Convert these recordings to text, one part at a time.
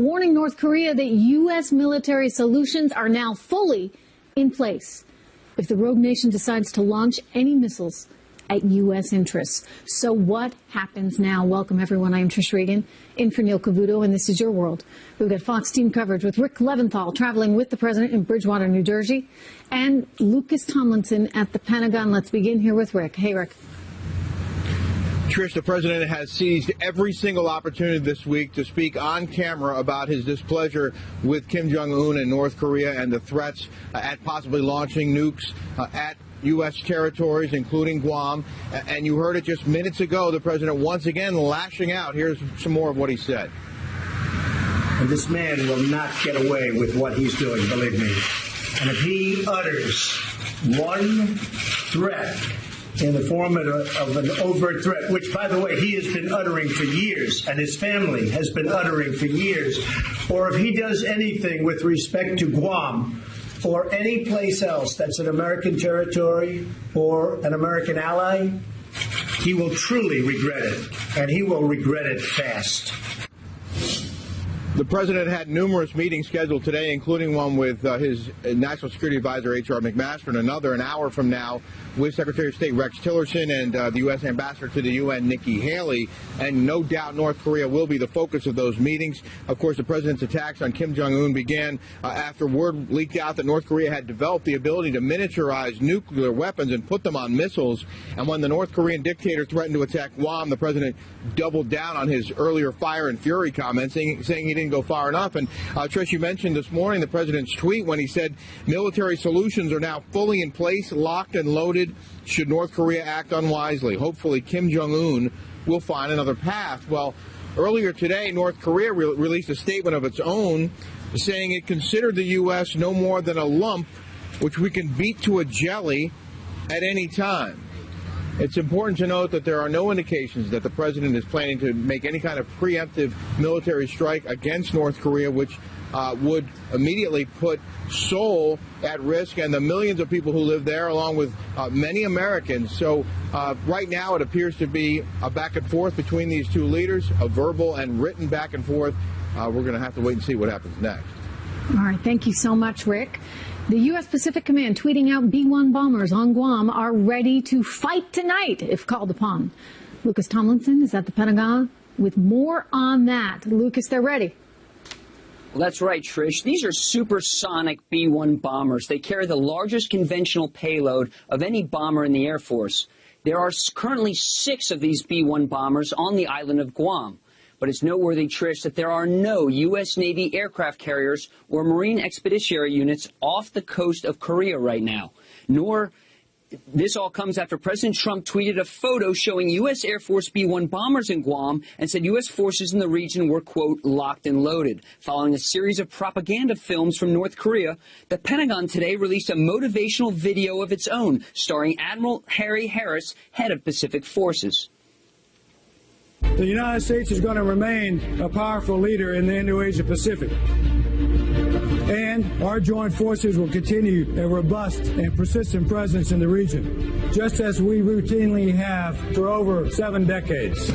warning North Korea that U.S. military solutions are now fully in place if the rogue nation decides to launch any missiles at U.S. interests. So what happens now? Welcome, everyone. I'm Trish Regan, in for Neil Cavuto, and this is Your World. We've got Fox team coverage with Rick Leventhal traveling with the president in Bridgewater, New Jersey, and Lucas Tomlinson at the Pentagon. Let's begin here with Rick. Hey, Rick. Trish, the president has seized every single opportunity this week to speak on camera about his displeasure with Kim Jong-un and North Korea and the threats at possibly launching nukes at U.S. territories, including Guam. And you heard it just minutes ago, the president once again lashing out. Here's some more of what he said. And this man will not get away with what he's doing, believe me. And if he utters one threat in the form of an overt threat, which, by the way, he has been uttering for years, and his family has been uttering for years, or if he does anything with respect to Guam or any place else that's an American territory or an American ally, he will truly regret it, and he will regret it fast. The president had numerous meetings scheduled today, including one with his National Security Advisor, H.R. McMaster, and another an hour from now with Secretary of State Rex Tillerson and the U.S. Ambassador to the U.N., Nikki Haley. And no doubt North Korea will be the focus of those meetings. Of course, the president's attacks on Kim Jong-un began after word leaked out that North Korea had developed the ability to miniaturize nuclear weapons and put them on missiles. And when the North Korean dictator threatened to attack Guam, the president doubled down on his earlier fire and fury comments, saying he didn't go far enough. And Trish, you mentioned this morning the president's tweet when he said military solutions are now fully in place, locked and loaded, should North Korea act unwisely. Hopefully Kim Jong-un will find another path. Well, earlier today, North Korea released a statement of its own saying it considered the U.S. no more than a lump which we can beat to a jelly at any time. It's important to note that there are no indications that the president is planning to make any kind of preemptive military strike against North Korea, which would immediately put Seoul at risk and the millions of people who live there, along with many Americans. So right now it appears to be a back and forth between these two leaders, a verbal and written back and forth. We're going to have to wait and see what happens next. All right. Thank you so much, Rick. The U.S. Pacific Command tweeting out B-1 bombers on Guam are ready to fight tonight if called upon. Lucas Tomlinson is at the Pentagon with more on that. Lucas, they're ready. Well, that's right, Trish. These are supersonic B-1 bombers. They carry the largest conventional payload of any bomber in the Air Force. There are currently 6 of these B-1 bombers on the island of Guam. But it's noteworthy, Trish, that there are no U.S. Navy aircraft carriers or Marine expeditionary units off the coast of Korea right now. This all comes after President Trump tweeted a photo showing U.S. Air Force B-1 bombers in Guam and said U.S. forces in the region were, quote, locked and loaded. Following a series of propaganda films from North Korea, the Pentagon today released a motivational video of its own starring Admiral Harry Harris, head of Pacific Forces. The United States is going to remain a powerful leader in the Indo-Asia-Pacific. And our joint forces will continue a robust and persistent presence in the region, just as we routinely have for over 7 decades.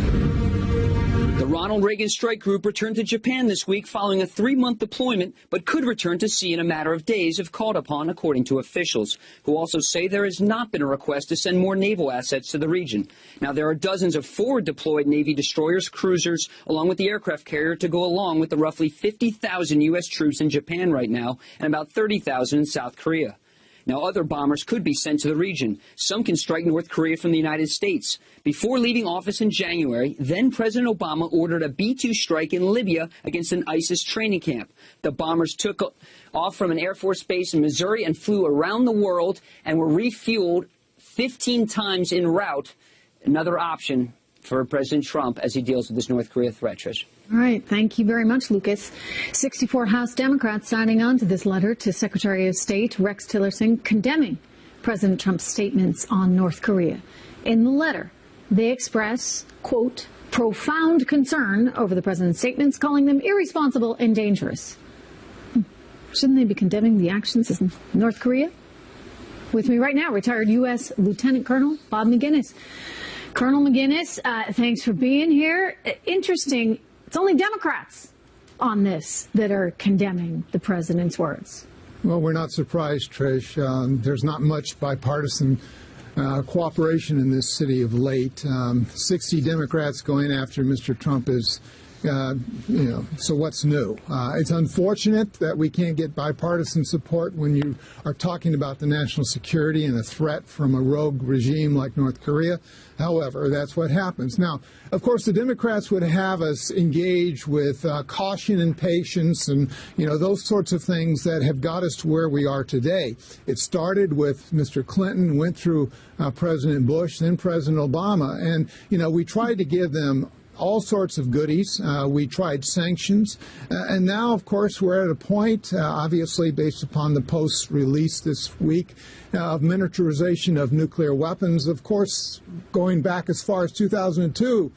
The Ronald Reagan Strike Group returned to Japan this week following a 3-month deployment, but could return to sea in a matter of days if called upon, according to officials, who also say there has not been a request to send more naval assets to the region. Now, there are dozens of forward-deployed Navy destroyers, cruisers, along with the aircraft carrier to go along with the roughly 50,000 U.S. troops in Japan right now and about 30,000 in South Korea. Now, other bombers could be sent to the region. Some can strike North Korea from the United States. Before leaving office in January, then President Obama ordered a B-2 strike in Libya against an ISIS training camp. The bombers took off from an Air Force base in Missouri and flew around the world and were refueled 15 times en route. Another option for President Trump as he deals with this North Korea threat, Trish. All right. Thank you very much, Lucas. 64 House Democrats signing on to this letter to Secretary of State Rex Tillerson condemning President Trump's statements on North Korea. In the letter, they express, quote, profound concern over the president's statements, calling them irresponsible and dangerous. Shouldn't they be condemning the actions of North Korea? With me right now, retired U.S. Lieutenant Colonel Bob McGinnis. Colonel McGinnis, thanks for being here. Interesting. It's only Democrats on this that are condemning the president's words? Well, we're not surprised, Trish. There's not much bipartisan cooperation in this city of late. 60 Democrats going after Mr. Trump is, so what's new? It's unfortunate that we can't get bipartisan support when you are talking about the national security and a threat from a rogue regime like North Korea. However, that's what happens. Now, of course, the Democrats would have us engage with caution and patience and, those sorts of things that have got us to where we are today. It started with Mr. Clinton, went through President Bush, then President Obama. And, we tried to give them all sorts of goodies. We tried sanctions. And now, of course, we're at a point, obviously based upon the posts released this week, of miniaturization of nuclear weapons. Of course, going back as far as 2002,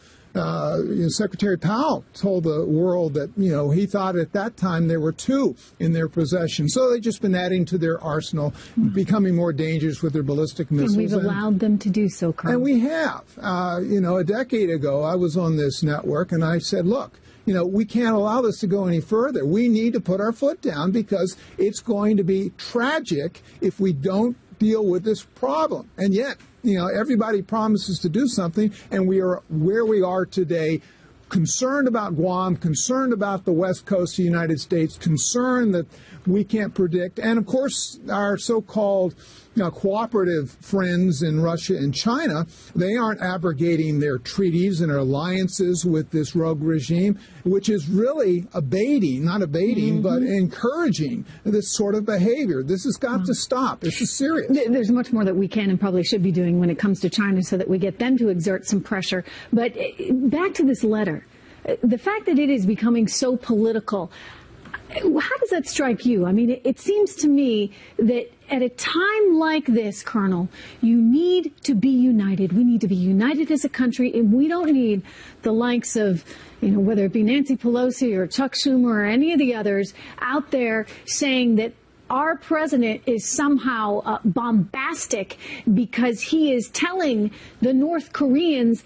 Secretary Powell told the world that, he thought at that time there were 2 in their possession. So they've just been adding to their arsenal, becoming more dangerous with their ballistic missiles. And we've allowed them to do so, Colonel. And we have. A decade ago, I was on this network, and I said, look, we can't allow this to go any further. We need to put our foot down because it's going to be tragic if we don't deal with this problem. And yet, everybody promises to do something, and we are where we are today, concerned about Guam, concerned about the west coast of the United States, concerned that we can't predict. And, of course, our so-called cooperative friends in Russia and China, they aren't abrogating their treaties and alliances with this rogue regime, which is really not abating, but encouraging this sort of behavior. This has got to stop. This is serious. There's much more that we can and probably should be doing when it comes to China so that we get them to exert some pressure. But back to this letter, the fact that it is becoming so political, how does that strike you? I mean, it seems to me that at a time like this, Colonel, you need to be united. We need to be united as a country, and we don't need the likes of, whether it be Nancy Pelosi or Chuck Schumer or any of the others out there saying that our president is somehow bombastic because he is telling the North Koreans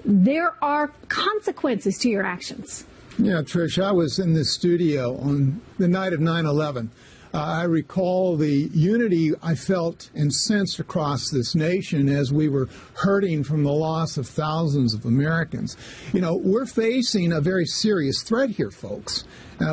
there are consequences to your actions. Yeah, Trish, I was in this studio on the night of 9/11. I recall the unity I felt and sensed across this nation as we were hurting from the loss of thousands of Americans. We're facing a very serious threat here, folks.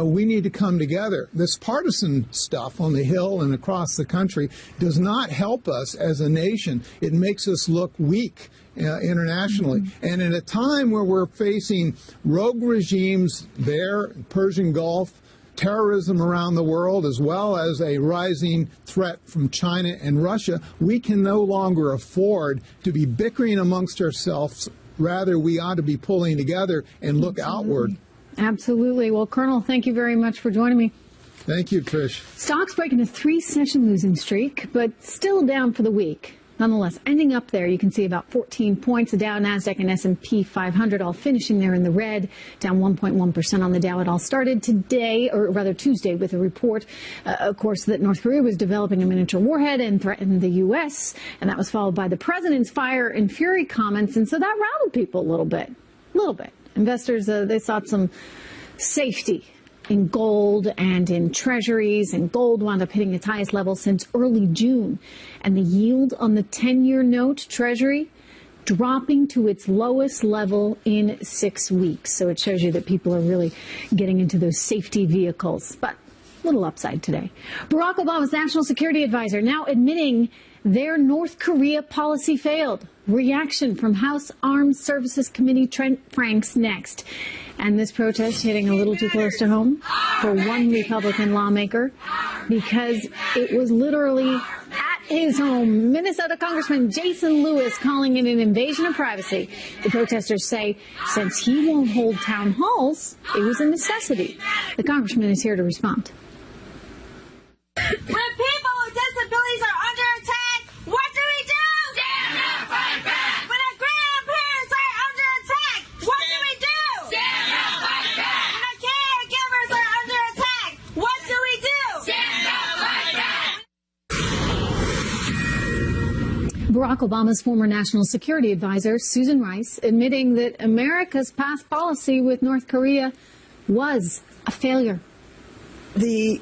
We need to come together. This partisan stuff on the Hill and across the country does not help us as a nation. It makes us look weak internationally. And at a time where we're facing rogue regimes there, Persian Gulf, terrorism around the world, as well as a rising threat from China and Russia, we can no longer afford to be bickering amongst ourselves. Rather, we ought to be pulling together and look outward. Absolutely. Well, Colonel, thank you very much for joining me. Thank you, Trish. Stocks breaking a 3-session losing streak, but still down for the week. Nonetheless, ending up there, you can see about 14 points. The Dow, NASDAQ, and S&P 500 all finishing there in the red, down 1.1% on the Dow. It all started today, or rather Tuesday, with a report, of course, that North Korea was developing a miniature warhead and threatened the U.S., and that was followed by the president's fire and fury comments, and so that riled people a little bit. Investors, they sought some safety in gold and in treasuries, and gold wound up hitting its highest level since early June. And the yield on the 10-year note treasury dropping to its lowest level in 6 weeks. So it shows you that people are really getting into those safety vehicles. But a little upside today. Barack Obama's national security advisor now admitting their North Korea policy failed. Reaction from House Armed Services Committee Trent Franks next. And this protest hitting a little too close to home for one Republican lawmaker because it was literally at his home. Minnesota Congressman Jason Lewis calling it an invasion of privacy. The protesters say since he won't hold town halls, it was a necessity. The congressman is here to respond. When people with disabilities are under attack, what do we do? Stand up, fight back. When our grandparents are under attack, what do we do? Stand up, fight back. When our caregivers are under attack, what do we do? Stand up, fight back. Barack Obama's former national security advisor, Susan Rice, admitting that America's past policy with North Korea was a failure? The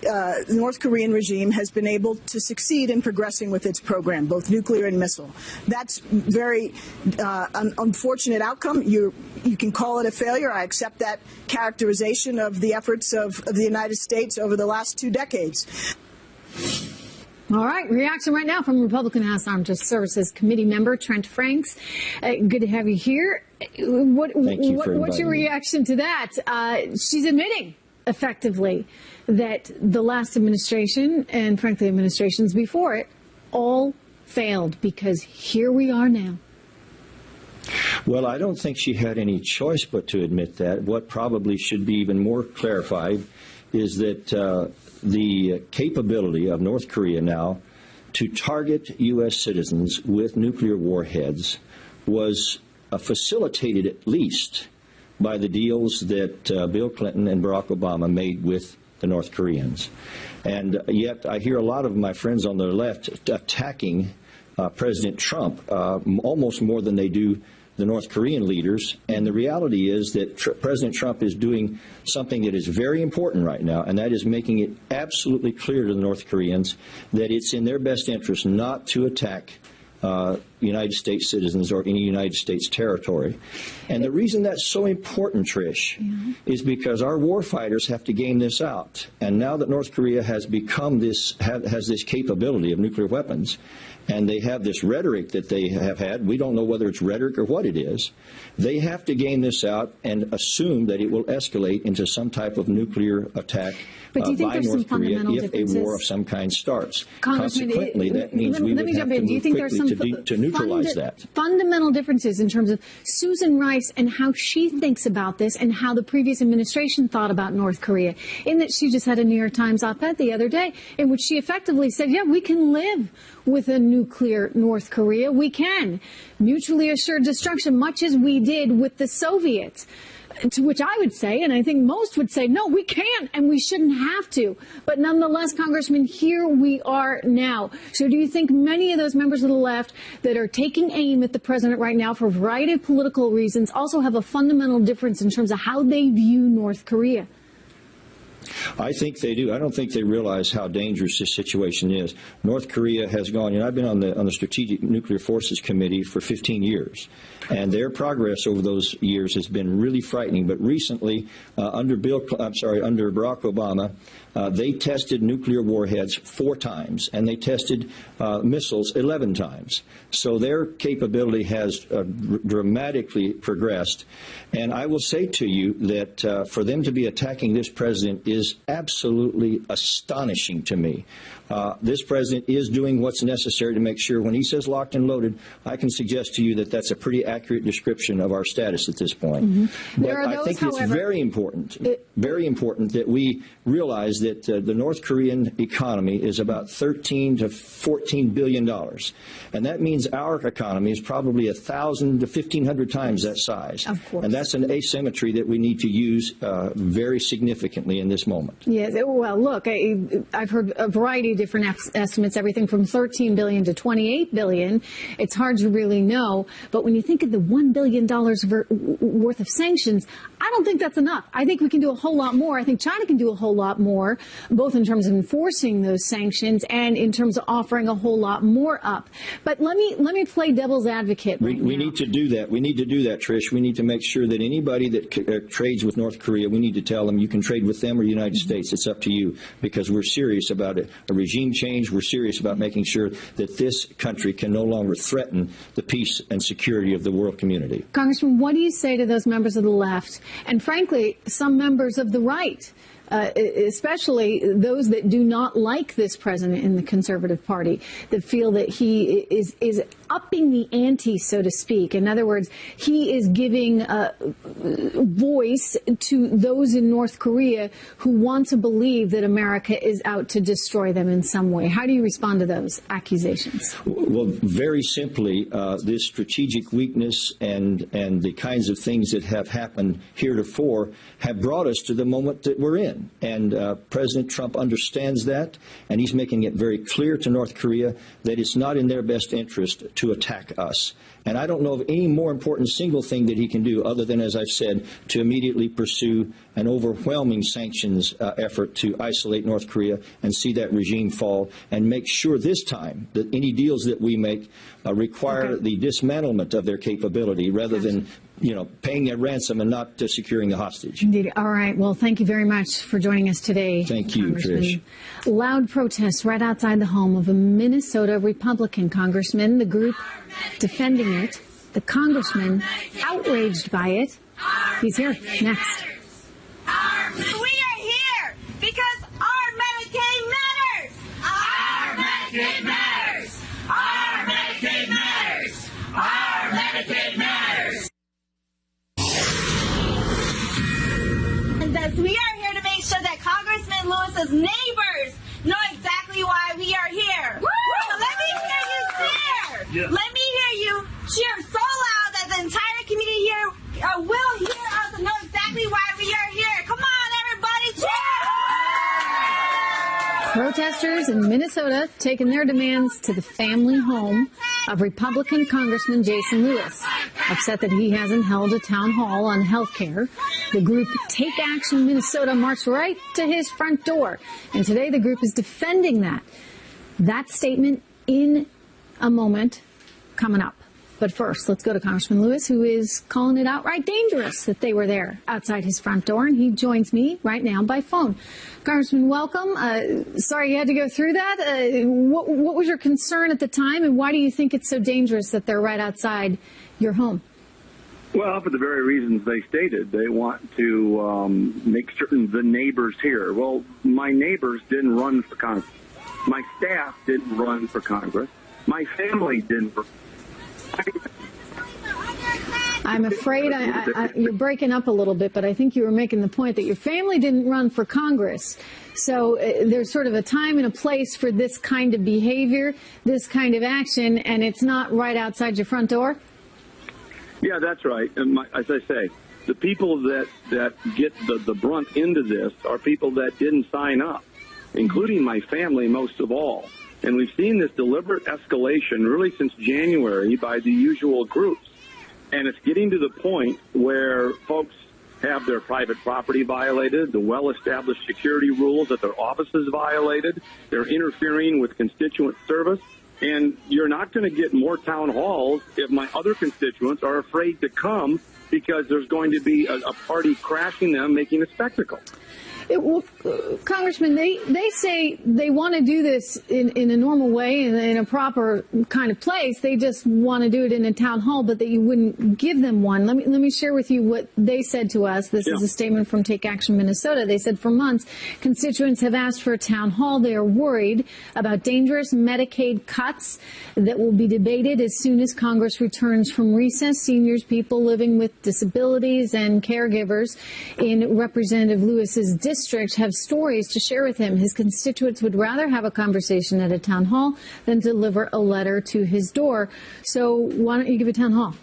North Korean regime has been able to succeed in progressing with its program, both nuclear and missile. That's very unfortunate outcome. You can call it a failure. I accept that characterization of the efforts of the United States over the last 2 decades. All right, reaction right now from Republican House Armed Services Committee member Trent Franks. Good to have you here. What's your reaction to that? She's admitting effectively that the last administration and, frankly, administrations before it all failed, because here we are now. Well, I don't think she had any choice but to admit that. What probably should be even more clarified is that the capability of North Korea now to target U.S. citizens with nuclear warheads was facilitated at least by the deals that Bill Clinton and Barack Obama made with the North Koreans. And yet I hear a lot of my friends on the left attacking President Trump almost more than they do the North Korean leaders. And the reality is that President Trump is doing something that is very important right now, and that is making it absolutely clear to the North Koreans that it's in their best interest not to attack United States citizens or any United States territory. And the reason that's so important, Trish, is because our war fighters have to game this out. And now that North Korea has become has this capability of nuclear weapons, and they have this rhetoric that they have had, we don't know whether it's rhetoric or what it is, they have to game this out and assume that it will escalate into some type of nuclear attack by North Korea if a war of some kind starts. Consequently, that means we would have to move quickly to neutralize that. Fundamental differences in terms of Susan Rice and how she thinks about this and how the previous administration thought about North Korea, in that she just had a New York Times op-ed the other day in which she effectively said, yeah, we can live with a nuclear North Korea. We can. Mutually assured destruction, much as we did with the Soviets. To which I would say, and I think most would say, no, we can't and we shouldn't have to. But nonetheless, Congressman, here we are now. So do you think many of those members of the left that are taking aim at the president right now for a variety of political reasons also have a fundamental difference in terms of how they view North Korea? I think they do. I don't think they realize how dangerous this situation is. North Korea has gone, I've been on the Strategic Nuclear Forces Committee for 15 years, and their progress over those years has been really frightening. But recently, under Barack Obama, they tested nuclear warheads 4 times, and they tested missiles 11 times. So their capability has dramatically progressed. And I will say to you that for them to be attacking this president is absolutely astonishing to me. This president is doing what's necessary to make sure when he says locked and loaded, I can suggest to you that that's a pretty accurate description of our status at this point. But I think it's very important that we realize that the North Korean economy is about $13 to $14 billion. And that means our economy is probably 1,000 to 1,500 times that size. Of course. And that's an asymmetry that we need to use very significantly in this moment. Yes. Well, look, I've heard a variety of different estimates, everything from $13 billion to $28 billion. It's hard to really know. But when you think of the $1 billion worth of sanctions, I don't think that's enough. I think we can do a whole lot more. I think China can do a whole lot more, both in terms of enforcing those sanctions and in terms of offering a whole lot more up. But let me play devil's advocate. We need to do that. We need to do that, Trish. We need to make sure that anybody that trades with North Korea, we need to tell them you can trade with them or the United States. It's up to you, because we're serious about a regime change. We're serious about making sure that this country can no longer threaten the peace and security of the world community. Congressman, what do you say to those members of the left and, frankly, some members of the right, especially those that do not like this president in the Conservative Party, that feel that he is upping the ante, so to speak? In other words, he is giving voice to those in North Korea who want to believe that America is out to destroy them in some way. How do you respond to those accusations? Well, very simply, this strategic weakness and the kinds of things that have happened heretofore have brought us to the moment that we're in. happen. And President Trump understands that, and he's making it very clear to North Korea that it's not in their best interest to attack us. And I don't know of any more important single thing that he can do other than, as I've said, to immediately pursue an overwhelming sanctions effort to isolate North Korea and see that regime fall, and make sure this time that any deals that we make require the dismantlement of their capability rather than, paying a ransom and not securing the hostage. Indeed. All right. Well, thank you very much for joining us today. Thank you, Trish. Loud protests right outside the home of a Minnesota Republican congressman. The group defending it. The congressman outraged by it. He's here next. We are here because our Medicaid matters. Our Medicaid matters. Our Medicaid matters. Our Medicaid matters. And thus we are here to make sure that Congressman Lewis's neighbors know exactly why we are here. Woo! So let me hear you cheer. Yeah. Let me hear you cheer so loud that the entire community here will hear us and know exactly why we are here. Come on, everybody, cheer! Protesters in Minnesota taking their demands to the family home of Republican Congressman Jason Lewis, upset that he hasn't held a town hall on health care. The group Take Action Minnesota marched right to his front door, and today the group is defending that. That statement in a moment coming up. But first, let's go to Congressman Lewis, who is calling it outright dangerous that they were there outside his front door, and he joins me right now by phone. Congressman, welcome. Sorry you had to go through that. What was your concern at the time, and why do you think it's so dangerous that they're right outside your home? Well, for the very reasons they stated. They want to make certain the neighbors here. Well, my neighbors didn't run for Congress. My staff didn't run for Congress. My family didn't run. I'm afraid you're breaking up a little bit, but I think you were making the point that your family didn't run for Congress. So there's sort of a time and a place for this kind of behavior, this kind of action, and it's not right outside your front door? Yeah, that's right. And as I say, the people that get the brunt into this are people that didn't sign up, including my family most of all. And we've seen this deliberate escalation really since January by the usual groups. And it's getting to the point where folks have their private property violated, the well-established security rules at their offices violated. They're interfering with constituent service. And you're not going to get more town halls if my other constituents are afraid to come because there's going to be a party crashing them, making a spectacle. Congressman, they say they want to do this in a normal way, in a proper kind of place. They just want to do it in a town hall, but that you wouldn't give them one. Let me share with you what they said to us. This is a statement from Take Action Minnesota. They said, for months, constituents have asked for a town hall. They are worried about dangerous Medicaid cuts that will be debated as soon as Congress returns from recess. Seniors, people living with disabilities, and caregivers in Representative Lewis's district have stories to share with him. His constituents would rather have a conversation at a town hall than deliver a letter to his door. So why don't you give a town hall?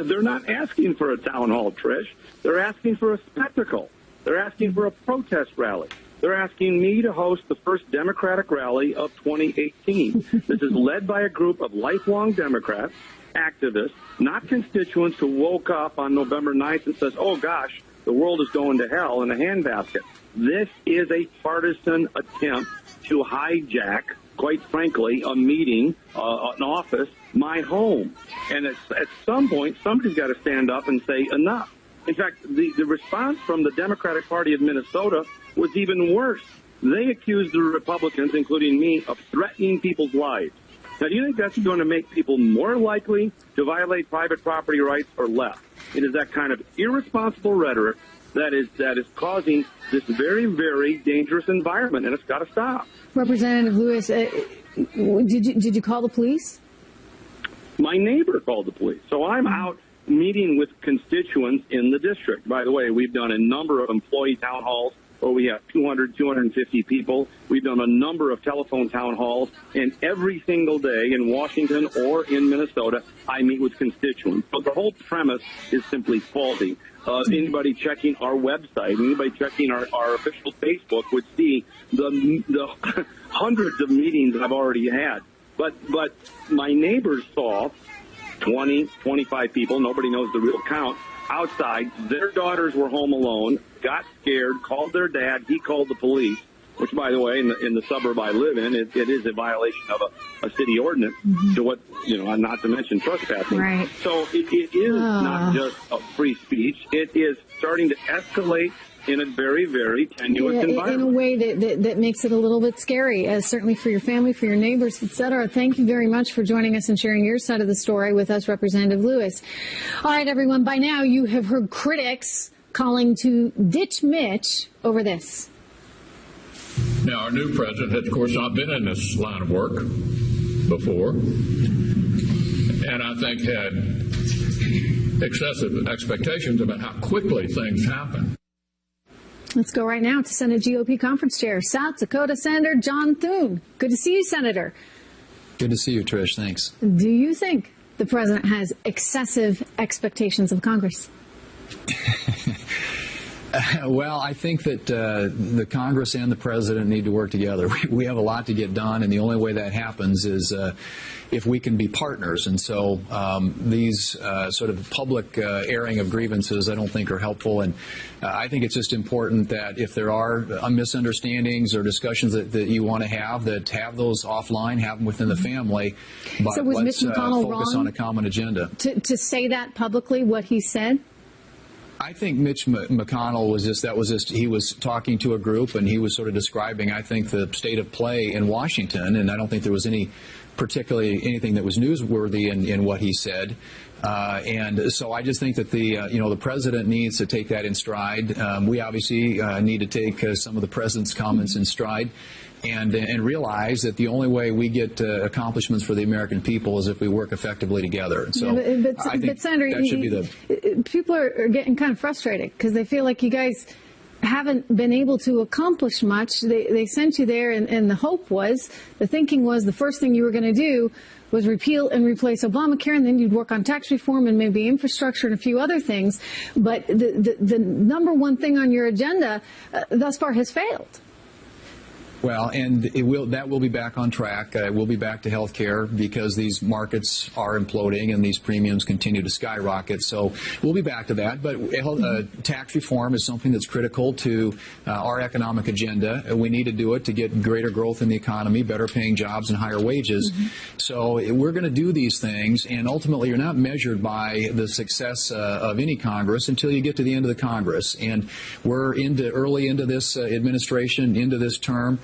They're not asking for a town hall, Trish. They're asking for a spectacle. They're asking for a protest rally. They're asking me to host the first Democratic rally of 2018. This is led by a group of lifelong Democrats, activists, not constituents who woke up on November 9th and says, oh, gosh, the world is going to hell in a handbasket. This is a partisan attempt to hijack, quite frankly, a meeting, an office, my home. And at some point, somebody's got to stand up and say enough. In fact, the response from the Democratic Party of Minnesota was even worse. They accused the Republicans, including me, of threatening people's lives. Now, do you think that's going to make people more likely to violate private property rights or less? It is that kind of irresponsible rhetoric that is causing this very, very dangerous environment, and it's got to stop. Representative Lewis, did you call the police? My neighbor called the police. So I'm out meeting with constituents in the district. By the way, we've done a number of employee town halls where we have 200, 250 people. We've done a number of telephone town halls, and every single day in Washington or in Minnesota, I meet with constituents. But the whole premise is simply faulty. Anybody checking our website, anybody checking our official Facebook would see the hundreds of meetings I've already had. But my neighbors saw 20, 25 people, nobody knows the real count, outside. Their daughters were home alone, got scared, called their dad, he called the police, which, by the way, in the suburb I live in, it is a violation of a city ordinance, to what, not to mention trespassing. Right. So it is not just a free speech. It is starting to escalate in a very, very tenuous environment. In a way that makes it a little bit scary, certainly for your family, for your neighbors, et cetera. Thank you very much for joining us and sharing your side of the story with us, Representative Lewis. All right, everyone, by now you have heard critics calling to ditch Mitch over this. Now, our new president has, of course, not been in this line of work before, and I think had excessive expectations about how quickly things happen. Let's go right now to Senate GOP Conference Chair, South Dakota Senator John Thune. Good to see you, Senator. Good to see you, Trish. Thanks. Do you think the president has excessive expectations of Congress? Well, I think that the Congress and the president need to work together. We have a lot to get done, and the only way that happens is if we can be partners. And so these sort of public airing of grievances I don't think are helpful. And I think it's just important that if there are misunderstandings or discussions that you want to have those offline, have them within the family. But so was let's Mitch McConnell focus wrong on a common agenda. To say that publicly, what he said? I think Mitch McConnell he was talking to a group and he was sort of describing, I think, the state of play in Washington, and I don't think there was anything that was newsworthy in what he said. And so I just think that the president needs to take that in stride. We obviously need to take some of the president's comments in stride. And realize that the only way we get accomplishments for the American people is if we work effectively together. And so I think Senator, that should be people are getting kind of frustrated because they feel like you guys haven't been able to accomplish much. They sent you there, and the thinking was the first thing you were going to do was repeal and replace Obamacare, and then you'd work on tax reform and maybe infrastructure and a few other things. But the number one thing on your agenda thus far has failed. Well, and that will be back on track. We'll be back to health care because these markets are imploding and these premiums continue to skyrocket. So we'll be back to that. But tax reform is something that's critical to our economic agenda. We need to do it to get greater growth in the economy, better paying jobs, and higher wages. So we're going to do these things, and ultimately you're not measured by the success of any Congress until you get to the end of the Congress. And we're early into this administration, into this term.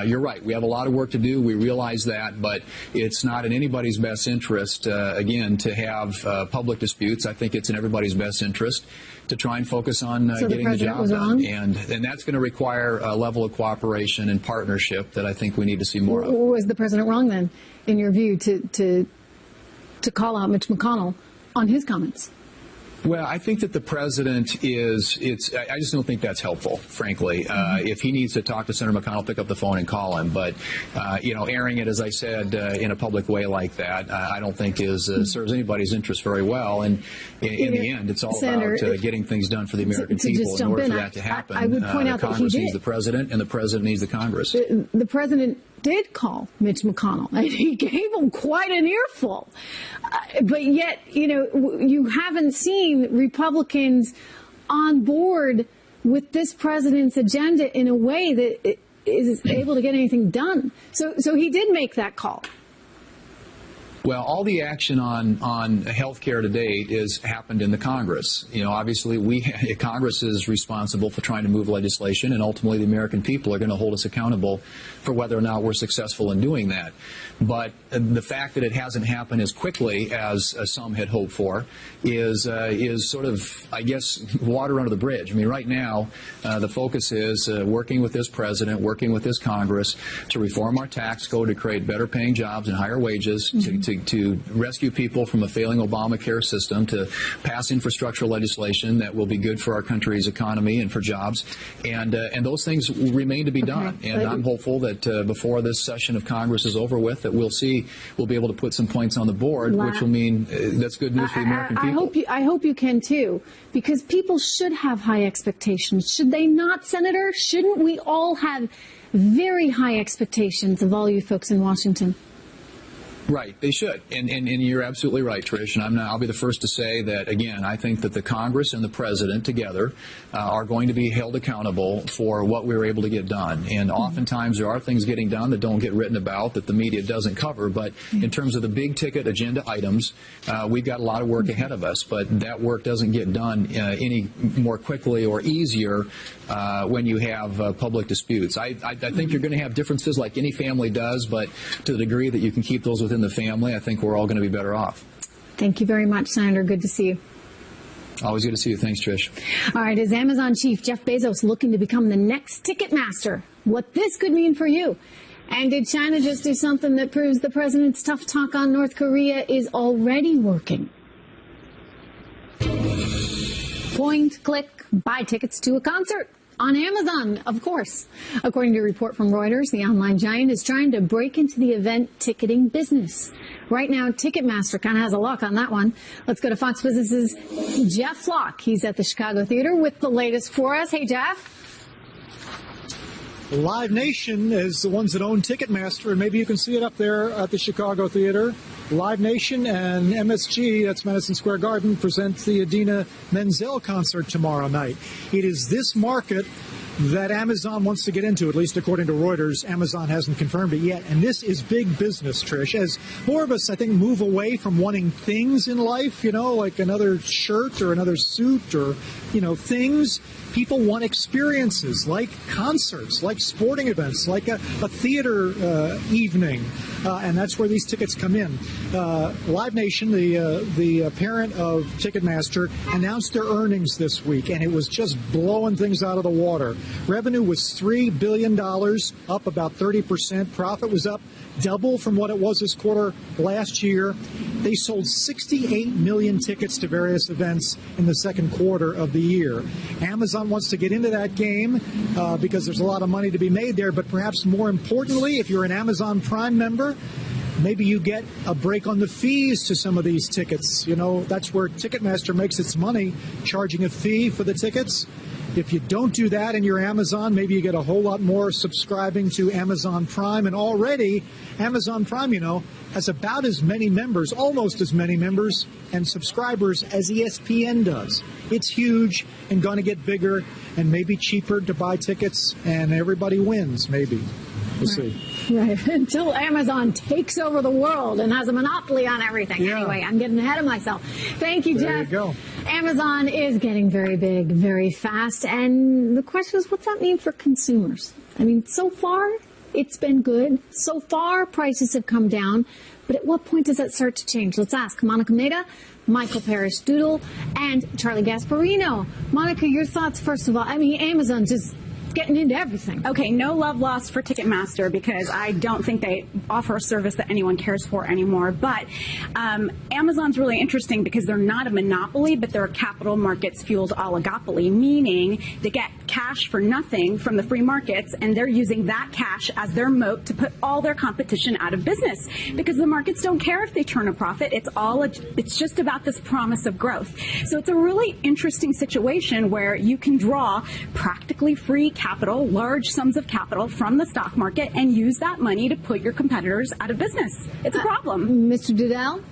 You're right. We have a lot of work to do. We realize that, but it's not in anybody's best interest, again, to have public disputes. I think it's in everybody's best interest to try and focus on getting the job done. And that's going to require a level of cooperation and partnership that I think we need to see more of. Was the president wrong then, in your view, to call out Mitch McConnell on his comments? Well, I think that the president I just don't think that's helpful, frankly. If he needs to talk to Senator McConnell, pick up the phone and call him. But, airing it, as I said, in a public way like that, I don't think serves anybody's interest very well. And in the end, it's all Senator, about getting things done for the American people. In order for that to happen, I would point out the that Congress he did. needs the president, and the president needs the Congress. The president did call Mitch McConnell, and he gave him quite an earful. But yet, you haven't seen Republicans on board with this president's agenda in a way that is able to get anything done. So he did make that call. Well, all the action on health care to date has happened in the Congress. Obviously, Congress is responsible for trying to move legislation, and ultimately the American people are going to hold us accountable for whether or not we're successful in doing that. But the fact that it hasn't happened as quickly as some had hoped for is sort of, I guess, water under the bridge. I mean, right now, the focus is working with this president, working with this Congress to reform our tax code to create better paying jobs and higher wages, to to rescue people from a failing Obamacare system, to pass infrastructural legislation that will be good for our country's economy and for jobs. And those things remain to be done. And I'm hopeful that before this session of Congress is over with, that we'll be able to put some points on the board, which will mean that's good news for the American people. I hope you can too, because people should have high expectations. Should they not, Senator? Shouldn't we all have very high expectations of all you folks in Washington? Right, they should, and you're absolutely right, Trish. And I'll be the first to say that again. I think that the Congress and the President together are going to be held accountable for what we were able to get done. And oftentimes there are things getting done that don't get written about, that the media doesn't cover. But in terms of the big ticket agenda items, we've got a lot of work ahead of us. But that work doesn't get done any more quickly or easier when you have public disputes. I think you're going to have differences like any family does, but to the degree that you can keep those within the family, I think we're all going to be better off. Thank you very much, Senator. Good to see you. Always good to see you. Thanks, Trish. All right, is Amazon chief Jeff Bezos looking to become the next Ticketmaster? What this could mean for you? And did China just do something that proves the president's tough talk on North Korea is already working? Point, click, buy tickets to a concert. On Amazon, of course. According to a report from Reuters, the online giant is trying to break into the event ticketing business. Right now, Ticketmaster kind of has a lock on that one. Let's go to Fox Business's Jeff Flock. He's at the Chicago Theater with the latest for us. Hey, Jeff. Live Nation is the ones that own Ticketmaster, and maybe you can see it up there at the Chicago Theater. Live Nation and MSG, that's Madison Square Garden, presents the Idina Menzel concert tomorrow night. It is this market that Amazon wants to get into, at least according to Reuters. Amazon hasn't confirmed it yet. And this is big business, Trish. As more of us, I think, move away from wanting things in life, like another shirt or another suit or, things. People want experiences like concerts, like sporting events, like a theater evening. And that's where these tickets come in. Live Nation, the parent of Ticketmaster, announced their earnings this week, and it was just blowing things out of the water. Revenue was $3 billion, up about 30%. Profit was up double from what it was this quarter last year. They sold 68 million tickets to various events in the second quarter of the year. Amazon wants to get into that game because there's a lot of money to be made there, but perhaps more importantly, if you're an Amazon Prime member, maybe you get a break on the fees to some of these tickets. That's where Ticketmaster makes its money, charging a fee for the tickets. If you don't do that and you're Amazon, maybe you get a whole lot more subscribing to Amazon Prime. And already, Amazon Prime, has about as many members, almost as many members and subscribers as ESPN does. It's huge and going to get bigger and maybe cheaper to buy tickets, and everybody wins, maybe. We'll see. Right. Until Amazon takes over the world and has a monopoly on everything. Yeah. Anyway, I'm getting ahead of myself. Thank you, Jeff. There you go. Amazon is getting very big, very fast. And the question is, what's that mean for consumers? I mean, so far, it's been good. So far, prices have come down. But at what point does that start to change? Let's ask Monica Meda, Michael Parrish-Doodle, and Charlie Gasparino. Monica, your thoughts, first of all. I mean, Amazon just getting into everything. Okay, no love lost for Ticketmaster because I don't think they offer a service that anyone cares for anymore. But Amazon's really interesting because they're not a monopoly, but they're a capital markets fueled oligopoly, meaning they get cash for nothing from the free markets, and they're using that cash as their moat to put all their competition out of business because the markets don't care if they turn a profit. It's just about this promise of growth. So it's a really interesting situation where you can draw practically free capital, large sums of capital from the stock market, and use that money to put your competitors out of business. It's a problem. Mr. Dudell?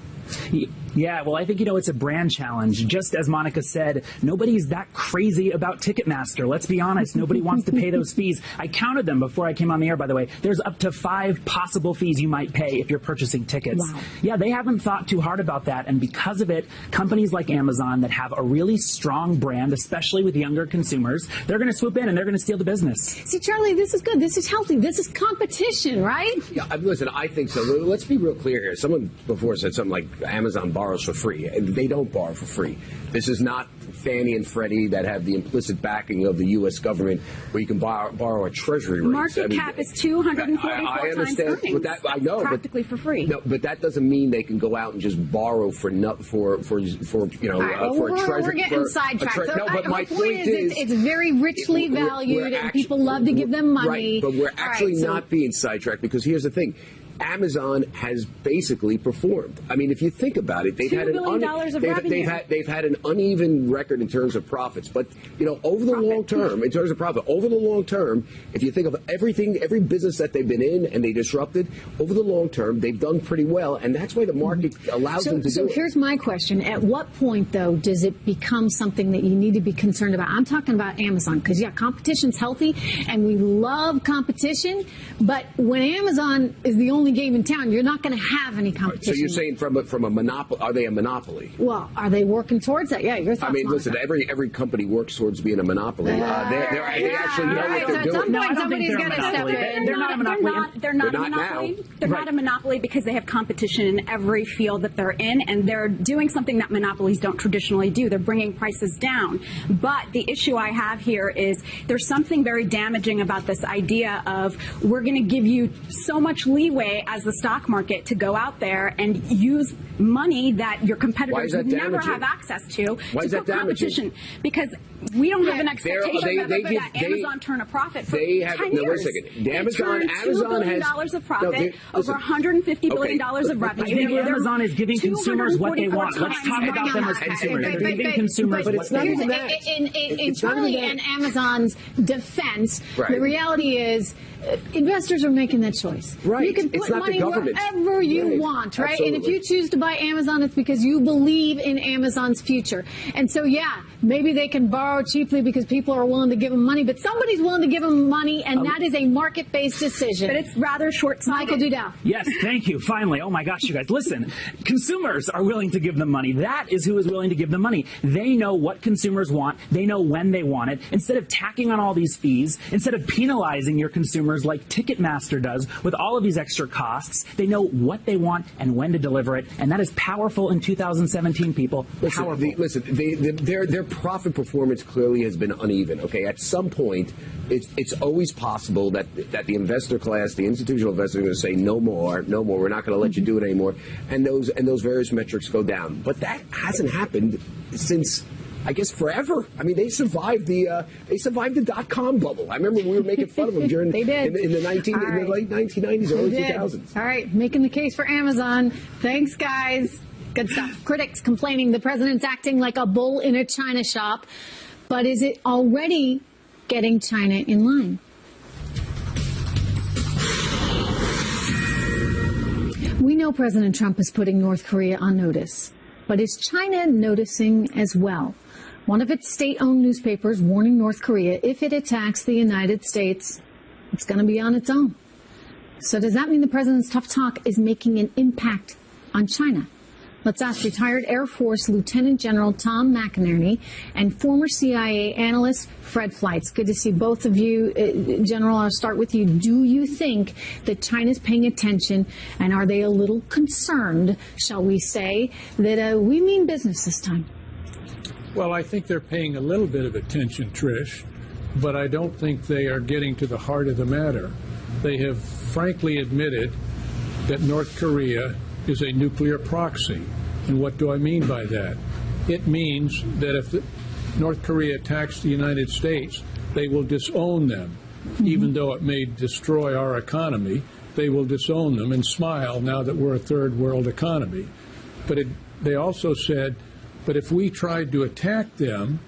Yeah, well, I think, it's a brand challenge. Just as Monica said, nobody's that crazy about Ticketmaster. Let's be honest. Nobody wants to pay those fees. I counted them before I came on the air, by the way. There's up to 5 possible fees you might pay if you're purchasing tickets. Wow. Yeah, they haven't thought too hard about that. And because of it, companies like Amazon that have a really strong brand, especially with younger consumers, they're going to swoop in and they're going to steal the business. See, Charlie, this is good. This is healthy. This is competition, right? Yeah, listen, I think so. Let's be real clear here. Someone before said something like Amazon borrows for free. They don't borrow for free. This is not Fannie and Freddie that have the implicit backing of the U.S. government where you can borrow at Treasury rates. Market cap is 244 I times understand, earnings. but that, I know, it's practically for free. No, but that doesn't mean they can go out and just borrow for you know for a treasury. We're getting sidetracked. No, but my point is it's very richly valued, and people love to give them money. Right, but we're actually not being sidetracked because here's the thing. Amazon has basically performed. I mean, if you think about it, they've had an uneven record in terms of profits. But over the long term, in terms of profit, over the long term, if you think of every business that they've been in and they disrupted, over the long term, they've done pretty well, and that's why the market allows them to do it. So here's my question: at what point, though, does it become something that you need to be concerned about? I'm talking about Amazon because competition's healthy, and we love competition. But when Amazon is the only game in town, you're not going to have any competition. So you're saying from a monopoly? Are they a monopoly? Well, are they working towards that? Yeah, your thoughts. I mean, listen, every company works towards being a monopoly. They actually know what they're doing. At some point, somebody's got to step in. They're not a monopoly. They're not a monopoly. They're not a monopoly because they have competition in every field that they're in, and they're doing something that monopolies don't traditionally do. They're bringing prices down. But the issue I have here is there's something very damaging about this idea of we're going to give you so much leeway as the stock market to go out there and use money that your competitors would never have access to put competition. Because we don't have an expectation that Amazon turn a profit for 10 years. Wait a second. Amazon $2 billion of profit, over $150 billion of revenue. I think Amazon is giving consumers what they want. Let's talk about them as consumers. They're giving consumers what they want. In Charlie and Amazon's defense, the reality is investors are making that choice. Right. You can put money wherever you want, right? Absolutely. And if you choose to buy Amazon, it's because you believe in Amazon's future. And so, maybe they can borrow cheaply because people are willing to give them money, but somebody's willing to give them money, and that is a market-based decision. But it's rather short-sighted. Michael Dudal. Yes, thank you. Finally. Oh, my gosh, you guys. Listen, consumers are willing to give them money. That is who is willing to give them money. They know what consumers want. They know when they want it. Instead of tacking on all these fees, instead of penalizing your consumers like Ticketmaster does with all of these extra costs, they know what they want and when to deliver it, and that is powerful in 2017, people. Their profit performance clearly has been uneven. Okay, at some point, it's always possible that the investor class, the institutional investors, are going to say no more. We're not going to let you do it anymore, and those various metrics go down. But that hasn't happened since, I guess, forever. I mean, they survived the .com bubble. I remember we were making fun of them during in the late 1990s, early 2000s. All right, making the case for Amazon. Thanks, guys. Good stuff. Critics complaining the president's acting like a bull in a china shop, but is it already getting China in line? We know President Trump is putting North Korea on notice, but is China noticing as well? One of its state-owned newspapers warning North Korea if it attacks the United States, it's going to be on its own. So does that mean the president's tough talk is making an impact on China? Let's ask retired Air Force Lieutenant General Tom McInerney and former CIA analyst Fred Fleitz. Good to see both of you. General, I'll start with you. Do you think that China's paying attention, and are they a little concerned, shall we say, that we mean business this time? Well, I think they're paying a little bit of attention, Trish, but I don't think they are getting to the heart of the matter. They have frankly admitted that North Korea is a nuclear proxy. And what do I mean by that? It means that if North Korea attacks the United States, they will disown them. Even though it may destroy our economy, they will disown them and smile now that we're a third world economy. But they also said, but if we tried to attack them,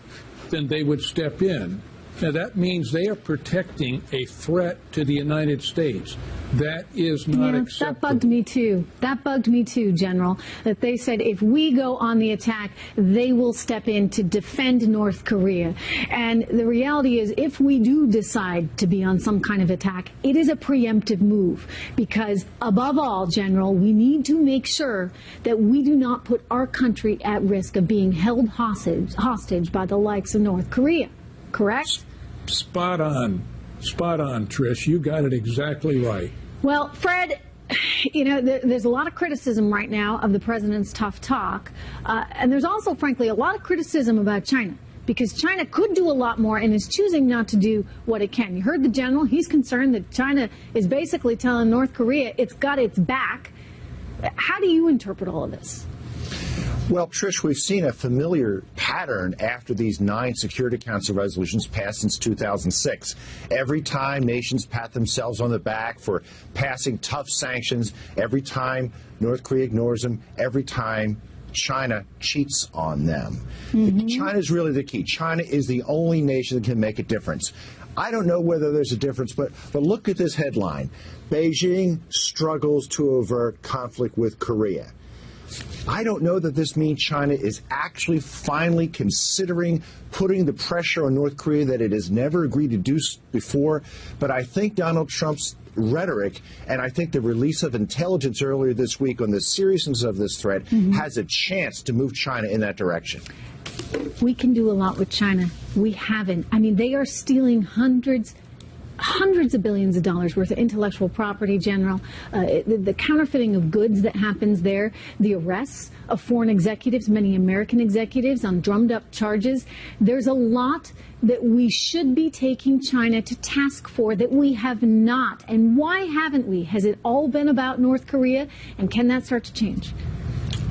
then they would step in. Now, that means they are protecting a threat to the United States. That is not acceptable. That bugged me too, General, that they said if we go on the attack, they will step in to defend North Korea. And the reality is, if we do decide to be on some kind of attack, it is a preemptive move. Because above all, General, we need to make sure that we do not put our country at risk of being held hostage by the likes of North Korea. Correct? Spot on, Trish. You got it exactly right. Well, Fred, You know, there's a lot of criticism right now of the president's tough talk. And there's also, frankly, a lot of criticism about China, because China could do a lot more and is choosing not to do what it can. You heard the general. He's concerned that China is basically telling North Korea it's got its back. How do you interpret all of this? Well, Trish, we've seen a familiar pattern after these 9 Security Council resolutions passed since 2006. Every time nations pat themselves on the back for passing tough sanctions, every time North Korea ignores them, every time China cheats on them. China is really the key. China is the only nation that can make a difference. I don't know whether there's a difference, but look at this headline. Beijing struggles to avert conflict with Korea. I don't know that this means China is actually finally considering putting the pressure on North Korea that it has never agreed to do before, but I think Donald Trump's rhetoric, and I think the release of intelligence earlier this week on the seriousness of this threat has a chance to move China in that direction. We can do a lot with China. We haven't. I mean, they are stealing hundreds of billions of dollars worth of intellectual property, General. The counterfeiting of goods that happens there, the arrests of foreign executives, many American executives on drummed up charges. There's a lot that we should be taking China to task for that we have not. And why haven't we? Has it all been about North Korea? And can that start to change?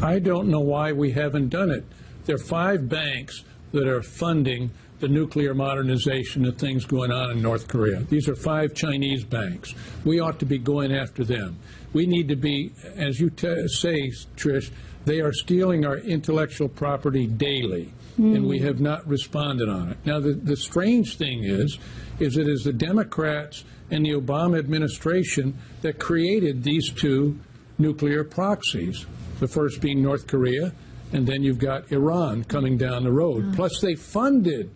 I don't know why we haven't done it. There are 5 banks that are funding the nuclear modernization and things going on in North Korea. These are 5 Chinese banks. We ought to be going after them. We need to be, as you say, Trish, they are stealing our intellectual property daily, and we have not responded on it. Now, the strange thing is it is the Democrats and the Obama administration that created these 2 nuclear proxies, the first being North Korea, and then you've got Iran coming down the road. Plus, they funded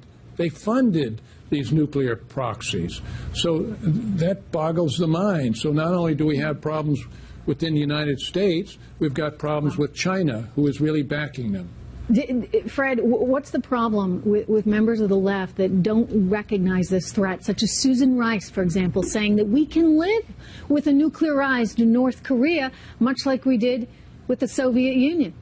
these nuclear proxies. So that boggles the mind. So not only do we have problems within the United States, we've got problems with China, who is really backing them. Fred, what's the problem with members of the left that don't recognize this threat, such as Susan Rice, for example, saying that we can live with a nuclearized North Korea, much like we did with the Soviet Union?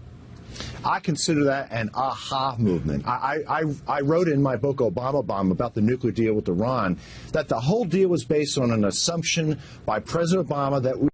I consider that an aha movement. I wrote in my book, Obama Bomb, about the nuclear deal with Iran, that the whole deal was based on an assumption by President Obama that we